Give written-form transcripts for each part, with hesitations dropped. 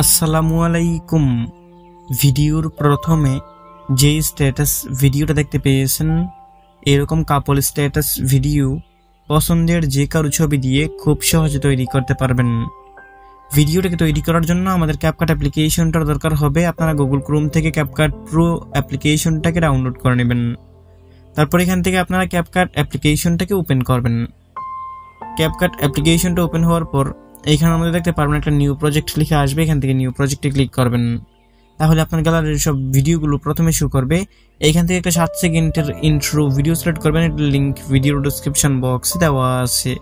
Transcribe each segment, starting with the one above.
আসসালামু আলাইকুম। ভিডিওর প্রথমে যে স্ট্যাটাস ভিডিওটা দেখতে পেয়েছেন, এরকম কাপল স্ট্যাটাস ভিডিও পছন্দের যে কারো ছবি দিয়ে খুব সহজে তৈরি করতে পারবেন। ভিডিওটাকে তৈরি করার জন্য আমাদের ক্যাপকাট অ্যাপ্লিকেশনটার দরকার হবে। আপনারা গুগল ক্রোম থেকে ক্যাপকাট প্রো অ্যাপ্লিকেশনটাকে ডাউনলোড করে নেবেন। তারপর এখান থেকে আপনারা ক্যাপকাট অ্যাপ্লিকেশনটাকে ওপেন করবেন। ক্যাপকাট অ্যাপ্লিকেশনটা ওপেন হওয়ার পর এইখানে আমাদের দেখতে পারবেন একটা নিউ প্রজেক্ট লিখে আসবে। এখান থেকে নিউ প্রজেক্টে ক্লিক করবেন, তাহলে আপনার গ্যালারির সব ভিডিওগুলো প্রথমে শো করবে। এইখান থেকে একটা 7 সেকেন্ডের ইন্ট্রো ভিডিও সিলেক্ট করবেন। এটার লিঙ্ক ভিডিওর ডেসক্রিপশন বক্সে দেওয়া আছে।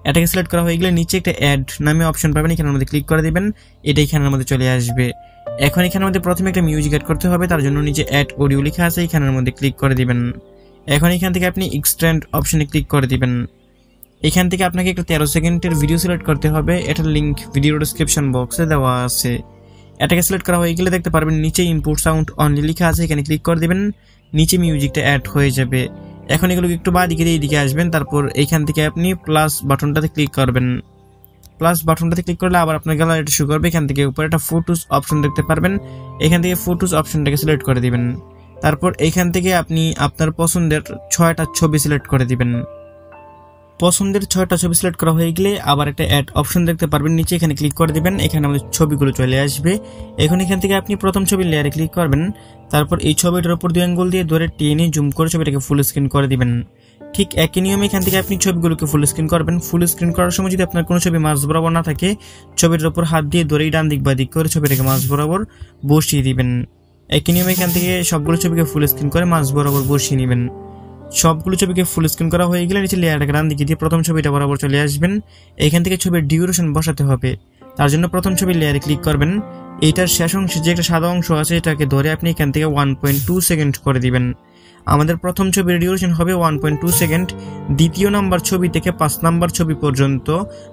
এটাকে সিলেক্ট করা হয়ে গেলে নিচে একটা অ্যাড নামে অপশন পাবেন, এখানের মধ্যে ক্লিক করে দিবেন। এটা এখানের মধ্যে চলে আসবে। এখন এখানের মধ্যে প্রথমে একটা মিউজিক অ্যাড করতে হবে, তার জন্য নিচে অ্যাড অডিও লেখা আছে, এখানের মধ্যে ক্লিক করে দিবেন। এখন এখান থেকে আপনি এক্সটেন্ড অপশনে ক্লিক করে দিবেন। এখান থেকে আপনাকে একটা 13 সেকেন্ডের ভিডিও সিলেক্ট করতে হবে। এটার লিঙ্ক ভিডিও ডেসক্রিপশন বক্সে দেওয়া আছে। এটাকে সিলেক্ট করা হয়ে গেলে দেখতে পারবেন নিচে ইম্পোর্ট সাউন্ড অনলি লেখা আছে, এখানে ক্লিক করে দিবেন। নিচে মিউজিকটা অ্যাড হয়ে যাবে। এখন এগুলোকে একটু বাঁদিকে দিয়ে এদিকে আসবেন। তারপর এইখান থেকে আপনি প্লাস বাটনটাতে ক্লিক করবেন। প্লাস বাটনটাতে ক্লিক করলে আবার আপনার গ্যালারিটা শো করবে। এখান থেকে উপরে একটা ফটোস অপশন দেখতে পারবেন, এখান থেকে ফটোস অপশনটাকে সিলেক্ট করে দিবেন। তারপর এইখান থেকে আপনি আপনার পছন্দের 6টা ছবি সিলেক্ট করে দিবেন। পছন্দের 6টা ছবি সিলেক্ট করা হয়ে গেলে আবার একটা অ্যাড অপশন দেখতে পারবেন নিচে, এখানে ক্লিক করে দিবেন। এখানে আমাদের ছবিগুলো চলে আসবে। এখন এখান থেকে আপনি প্রথম ছবির লেয়ারে ক্লিক করবেন। তারপর এই ছবিটার উপর 2 আঙ্গুল দিয়ে ধরে টেনে জুম করে ছবিটাকে ফুল স্ক্রিন করে দিবেন। ঠিক একই নিয়মে এখান থেকে আপনি ছবিগুলোকে ফুল স্ক্রিন করবেন। ফুল স্ক্রিন করার সময় যদি আপনার কোনো ছবি মাঝ বরাবর না থাকে, ছবিটার উপর হাত দিয়ে ধরেই ডান দিক বা দিক করে ছবিটাকে মাঝ বরাবর বসিয়ে দিবেন। একই নিয়মে এখান থেকে সবগুলো ছবিকে ফুল স্ক্রিন করে মাঝ বরাবর বসিয়ে নেবেন। সবগুলো ছবিকে ফুল স্ক্রিন করা হয়ে গেলে নিচে লেয়ারটাকে ডান দিকে দিয়ে প্রথম ছবিটা বরাবর চলে আসবেন। এখান থেকে ছবির ডিউরেশন বসাতে হবে, তার জন্য প্রথম ছবির লেয়ারে ক্লিক করবেন। এইটার শেষ অংশে যে একটা সাদা অংশ আছে, এটাকে ধরে আপনি এখান থেকে 1.2 সেকেন্ড করে দিবেন। আমাদের প্রথম ছবির ডিউরেশন হবে 1.2 সেকেন্ড। দ্বিতীয় নাম্বার ছবি থেকে 5 নাম্বার ছবি পর্যন্ত,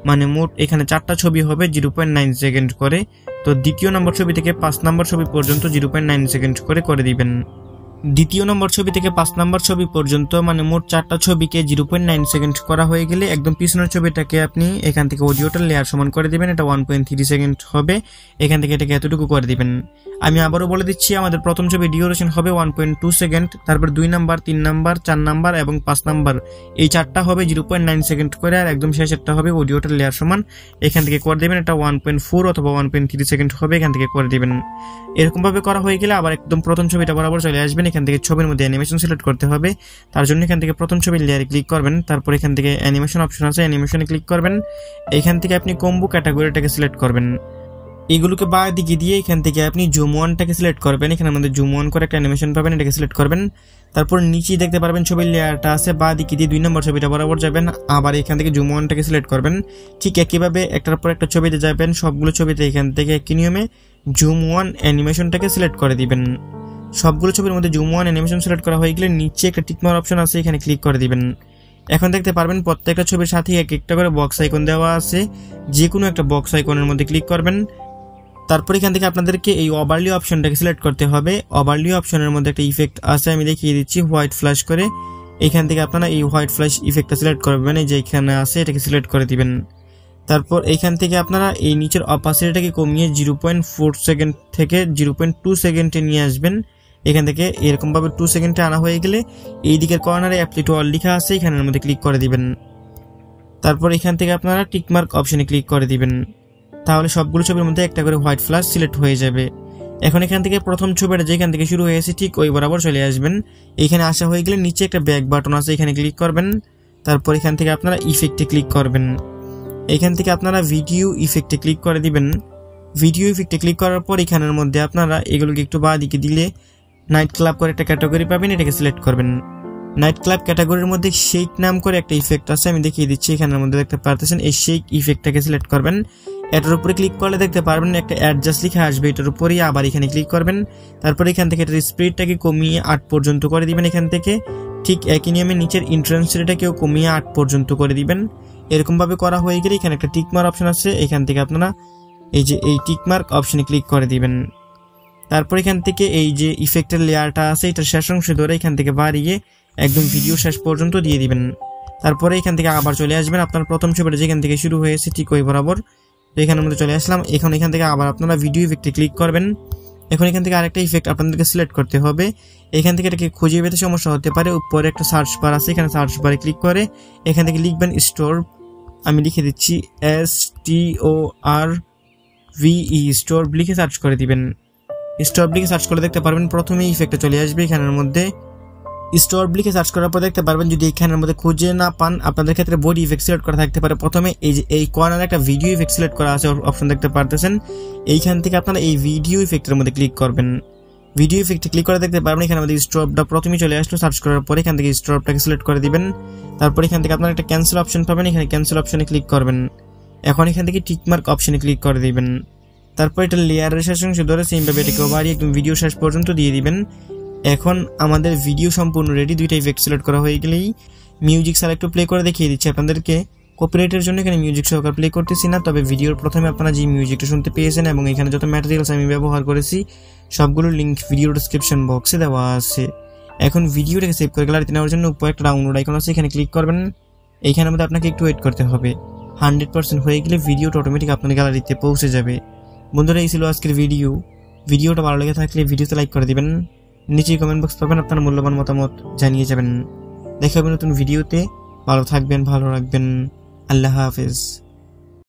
মানে মোট এখানে 4টা ছবি হবে 0.9 সেকেন্ড করে। তো দ্বিতীয় নাম্বার ছবি থেকে 5 নাম্বার ছবি পর্যন্ত 0.9 সেকেন্ড করে দিবেন। দ্বিতীয় নম্বর ছবি থেকে 5 নম্বর ছবি পর্যন্ত, মানে মোট 4টা ছবিকে 0.9 সেকেন্ড করা হয়ে গেলে একদম পিছনের ছবিটাকে আপনি এখান থেকে অডিওটার লেয়ার সমান করে দিবেন। এটা 1.3 সেকেন্ড হবে। এখান থেকে এটাকে এতটুকু করে দিবেন। আমি আবারও বলে দিচ্ছি, আমাদের প্রথম ছবি ডিউরেশন হবে 1.2 সেকেন্ড। তারপর 2 নাম্বার, 3 নাম্বার, 4 নাম্বার এবং 5 নাম্বার, এই 4টা হবে 0.9 সেকেন্ড করে। আর একদম শেষ একটা হবে অডিওটার লেয়ার সমান, এখান থেকে করে দিবেন। এটা 1.4 অথবা 1.3 সেকেন্ড হবে, এখান থেকে করে দিবেন। এরকম ভাবে করা হয়ে গেলে আবার একদম প্রথম ছবিটা বরাবর চলে আসবেন। এখান থেকে ছবির মধ্যে অ্যানিমেশন সিলেক্ট করতে হবে, তার জন্য এখান থেকে প্রথম ছবির লেয়ারে ক্লিক করবেন। তারপর এখান থেকে অ্যানিমেশন অপশন আছে, অ্যানিমেশনে ক্লিক করবেন। এখান থেকে আপনি কম্বো ক্যাটাগরিটাকে সিলেক্ট করবেন। এগুলোকে বাঁ দিকে দিয়ে এখান থেকে আপনি জুম ওয়ানটাকে সিলেক্ট করবেন। এখানে আমাদের জুম ওয়ান করে একটা অ্যানিমেশন পাবেন, এটাকে সিলেক্ট করবেন। তারপর নিচে দেখতে পারবেন ছবির লেয়ারটা আছে, বাঁ দিকে দিয়ে 2 নম্বর ছবিটা বরাবর যাবেন। আবার এখান থেকে জুম ওয়ানটাকে সিলেক্ট করবেন। ঠিক একইভাবে একটার পর একটা ছবিতে যাবেন, সবগুলো ছবিতে এখান থেকে একই নিয়মে জুম ওয়ান অ্যানিমেশনটাকে সিলেক্ট করে দিবেন। সবগুলো ছবির মধ্যে জুম ওয়ান অ্যানিমেশন সিলেক্ট করা হয়ে গেলে নিচে একটা টিকমার্ক অপশন আছে, এখানে ক্লিক করে দিবেন। এখন দেখতে পারবেন প্রত্যেকটা ছবির সাথে এক একটা করে বক্স আইকন দেওয়া আছে। যে কোনো একটা বক্স আইকনের মধ্যে ক্লিক করবেন। তারপর এখান থেকে আপনাদেরকে এই ওভারলি অপশনটাকে সিলেক্ট করতে হবে। ওভারলি অপশনের মধ্যে একটা ইফেক্ট আছে, আমি দেখিয়ে দিচ্ছি, হোয়াইট ফ্ল্যাশ করে। এখান থেকে আপনারা এই হোয়াইট ফ্ল্যাশ ইফেক্টটা সিলেক্ট করবেন, এই যে এখানে আছে এটাকে সিলেক্ট করে দিবেন। তারপর এইখান থেকে আপনারা এই নিচের অপাসিটিটাকে কমিয়ে 0.4 সেকেন্ড থেকে 0.2 সেকেন্ডে নিয়ে আসবেন। এখান থেকে এরকমভাবে 2 সেকেন্ডে আনা হয়ে গেলে এই দিকের কর্নারে অ্যাপ্লাই টু অল লেখা আছে, এখানের মধ্যে ক্লিক করে দিবেন। তারপর এখান থেকে আপনারা টিকমার্ক অপশনে ক্লিক করে দিবেন, তাহলে সবগুলো ছবির মধ্যে একটা করে হোয়াইট ফ্ল্যাশ সিলেক্ট হয়ে যাবে। এখন এখান থেকে প্রথম ছবিটা যেখান থেকে শুরু হয়েছে ঠিক ওই বরাবর চলে আসবেন। এখানে আসা হয়ে গেলে নিচে একটা ব্যাক বাটন আছে, এখানে ক্লিক করবেন। তারপর এখান থেকে আপনারা ইফেক্টে ক্লিক করবেন। এখান থেকে আপনারা ভিডিও ইফেক্টে ক্লিক করে দিবেন। ভিডিও ইফেক্টে ক্লিক করার পর এখানের মধ্যে আপনারা এগুলোকে একটু বাঁ দিকে দিলে নাইট ক্লাব করে একটা ক্যাটাগরি পাবেন, এটাকে সিলেক্ট করবেন। নাইট ক্লাব ক্যাটাগরির মধ্যে শেক নাম করে একটা ইফেক্ট আছে, আমি দেখিয়ে দিচ্ছি, এখানের মধ্যে দেখতে পারতেছেন। এই শেক ইফেক্টটাকে সিলেক্ট করবেন। এটার উপরে ক্লিক করলে দেখতে পারবেন একটা অ্যাডজাস্ট লেখা আসবে, এটার উপরেই আবার এখানে ক্লিক করবেন। তারপর এখান থেকে এটার স্পিডটাকে কমিয়ে 8 পর্যন্ত করে দিবেন। এখান থেকে ঠিক একই নিয়মে নিচের ইন্টেন্সিটিটাকেও কমিয়ে 8 পর্যন্ত করে দিবেন। এরকম ভাবে করা হয়ে গেলে এখানে একটা টিকমার্ক অপশন আছে, এখান থেকে আপনারা এই যে এই টিকমার্ক অপশনে ক্লিক করে দিবেন। তারপর এখান থেকে এই যে ইফেক্টের লেয়ারটা আছে, এটার শেষ অংশ ধরে এখান থেকে বাড়িয়ে একদম ভিডিও শেষ পর্যন্ত দিয়ে দিবেন। তারপরে এখান থেকে আবার চলে আসবেন আপনার প্রথম ছবিটা যেখান থেকে শুরু হয়েছে ঠিক ওই বরাবর। তো এখানের মধ্যে চলে আসলাম। এখন এখান থেকে আবার আপনারা ভিডিও ইফেক্টে ক্লিক করবেন। এখন এখান থেকে আরেকটা ইফেক্ট আপনাদেরকে সিলেক্ট করতে হবে। এখান থেকে এটাকে খুঁজে পেতে সমস্যা হতে পারে, উপরে একটা সার্চ বার আছে, এখানে সার্চ বারে ক্লিক করে এখান থেকে লিখবেন স্টোর। আমি লিখে দিচ্ছি STORVE, স্টোর লিখে সার্চ করে দিবেন। স্টোর লিখে সার্চ করে দেখতে পারবেন প্রথমেই ইফেক্টটা চলে আসবে এখানের মধ্যে। স্টোর লিখে সার্চ করার পর দেখতে পারবেন যদি এখানের মধ্যে খুঁজে না পান, আপনাদের ক্ষেত্রে বডি ইফেক্ট সিলেক্ট করা থাকতে পারে। প্রথমে এই যে এই কর্নারে একটা ভিডিও ইফেক্ট সিলেক্ট করা আছে অপশন দেখতে পারতেছেন, এইখান থেকে আপনারা এই ভিডিও ইফেক্টের মধ্যে ক্লিক করবেন। ভিডিও ইফেক্টে ক্লিক করে দেখতে পারবেন এখানে আমাদের স্ট্রপটা প্রথমেই চলে আসলো। সার্চ করার পরে এখান থেকে স্ট্রপটাকে সিলেক্ট করে দিবেন। তারপর এখান থেকে আপনারা একটা ক্যান্সেল অপশন পাবেন, এখানে ক্যান্সেল অপশনে ক্লিক করবেন। এখন এখান থেকে টিকমার্ক অপশনে ক্লিক করে দিবেন। তারপর এটা লেয়ারের শেষ অংশ ধরে সেমভাবে এটাকে বাড়িয়ে একদম ভিডিও শেষ পর্যন্ত দিয়ে দিবেন। এখন আমাদের ভিডিও সম্পূর্ণ রেডি। দুইটা ইফেক্ট সিলেক্ট করা হয়ে গেলেই মিউজিক সিলেক্ট প্লে করে দেখিয়ে দিচ্ছি আপনাদেরকে। কপিরাইটের জন্য এখানে মিউজিক সহকারে প্লে করতেছি না, তবে ভিডিওর প্রথমে আপনারা যে মিউজিকটা শুনতে পেয়েছেন এবং এখানে যত ম্যাটেরিয়ালস আমি ব্যবহার করেছি সবগুলোর লিঙ্ক ভিডিও ডিসক্রিপশন বক্সে দেওয়া আছে। এখন ভিডিওটাকে সেভ করে গ্যালারিতে নেওয়ার জন্য উপরে একটা ডাউনলোড আইকন আছে, এখানে ক্লিক করবেন। এইখানের মধ্যে আপনাকে একটু ওয়েট করতে হবে। 100% হয়ে গেলে ভিডিওটা অটোমেটিক আপনার গ্যালারিতে পৌঁছে যাবে। বন্ধুরা, এই ছিল আজকের ভিডিওটা ভালো লেগে থাকলে ভিডিওতে লাইক করে দিবেন। নিচে কমেন্ট বক্স পাবেন, আপনার মূল্যবান মতামত জানিয়ে যাবেন। দেখা হবে নতুন ভিডিওতে। ভালো থাকবেন, ভালো রাখবেন। আল্লাহ হাফেজ।